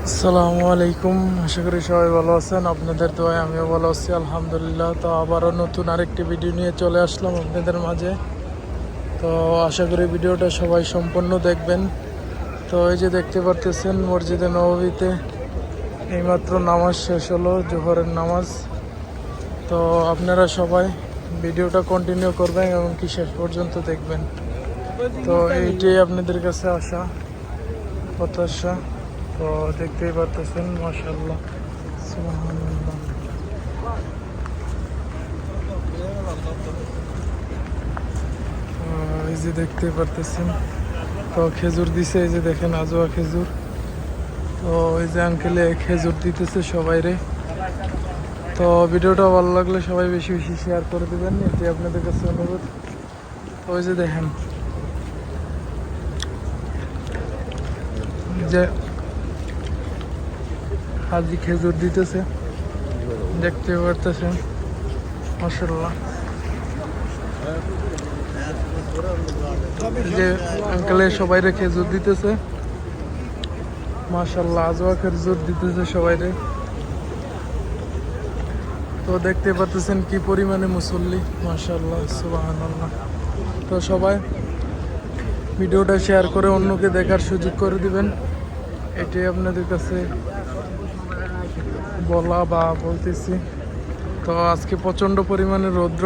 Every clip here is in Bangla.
আসসালামু আলাইকুম। আশা করি সবাই ভালো আছেন। আপনাদের দোয়ায় আমিও ভালো আছি আলহামদুলিল্লাহ। তো আবারও নতুন আরেকটি ভিডিও নিয়ে চলে আসলাম আপনাদের মাঝে। তো আশা করি ভিডিওটা সবাই সম্পূর্ণ দেখবেন। তো এই যে দেখতে পারতেছেন মসজিদে নববীতে এইমাত্র নামাজ শেষ হলো, জোহরের নামাজ। তো আপনারা সবাই ভিডিওটা কন্টিনিউ করবেন এবং কি শেষ পর্যন্ত দেখবেন। তো এইটাই আপনাদের কাছে আসা প্রত্যাশা। তো দেখতেই পারতেছেন মাশাআল্লাহ, সুবহানাল্লাহ। এই যে দেখতেই পারতেছেন, তো খেজুর দিছে, এই যে দেখেন আজোয়া খেজুর। তো এই যে আঙ্কেলে খেজুর দিতেছে সবাইরে। তো ভিডিওটা ভালো লাগলে সবাই বেশি বেশি শেয়ার করে দেবেন, এটি আপনাদের কাছে অনুরোধ। তো ওই যে দেখেন যে হাজি খেজুর দিতেছে, দেখতে পারতেছেন মাশাআল্লাহ। যে আঙ্কেলে সবাইরে খেজুর দিতেছে মাশাআল্লাহ, আজওয়া খেজুর দিতেছে সবাইরে। তো দেখতে পাচ্ছেন কি পরিমাণে মুসল্লি, মাশাআল্লাহ, সুবহানাল্লাহ। তো সবাই ভিডিওটা শেয়ার করে অন্যকে দেখার সুযোগ করে দিবেন, এটাই আপনাদের কাছে বলা বা বলতেছি। তো আজকে প্রচণ্ড পরিমাণে রৌদ্র।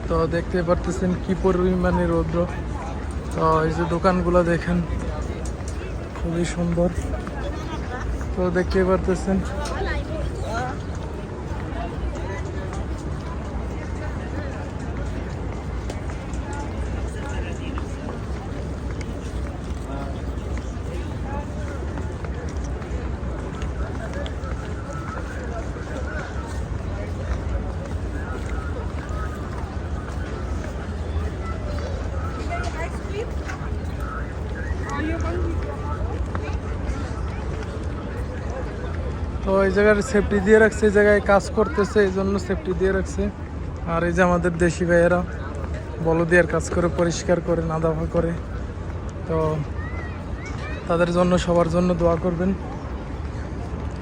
তো দেখতে পারতেছেন কি পরিমাণে রৌদ্র। তো এই যে দোকানগুলো দেখেন খুবই সুন্দর। তো দেখতে পারতেছেন তো এই জায়গায় সেফটি দিয়ে রাখছে, এই জায়গায় কাজ করতেছে এই জন্য সেফটি দিয়ে রাখছে। আর এই যে আমাদের দেশি ভাইয়েরা বলদিয়ার কাজ করে, পরিষ্কার করে, না দাফা করে। তো তাদের জন্য সবার জন্য দোয়া করবেন,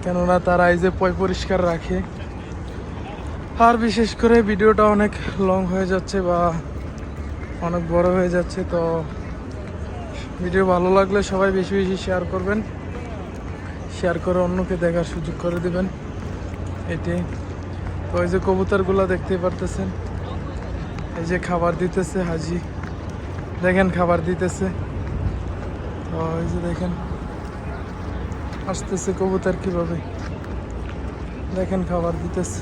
কেননা তারা এই যে পরিষ্কার রাখে। আর বিশেষ করে ভিডিওটা অনেক লং হয়ে যাচ্ছে বা অনেক বড় হয়ে যাচ্ছে। তো ভিডিও ভালো লাগলে সবাই বেশি বেশি শেয়ার করবেন, শেয়ার করে অন্যকে দেখার সুযোগ করে দিবেন, এটাই। তো এই যে কবুতরগুলো দেখতেই পারতেছেন, এই যে খাবার দিতেছে হাজি, দেখেন খাবার দিতেছে। তো এই যে দেখেন আসতেছে কবুতর কিভাবে, দেখেন খাবার দিতেছে,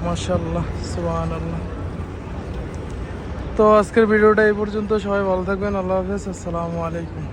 মাশাআল্লাহ, সুবহানাল্লাহ। তো আজকের ভিডিওটা এই পর্যন্ত। সবাই ভালো থাকবেন, আল্লাহ হাফেজ, আসসালামু আলাইকুম।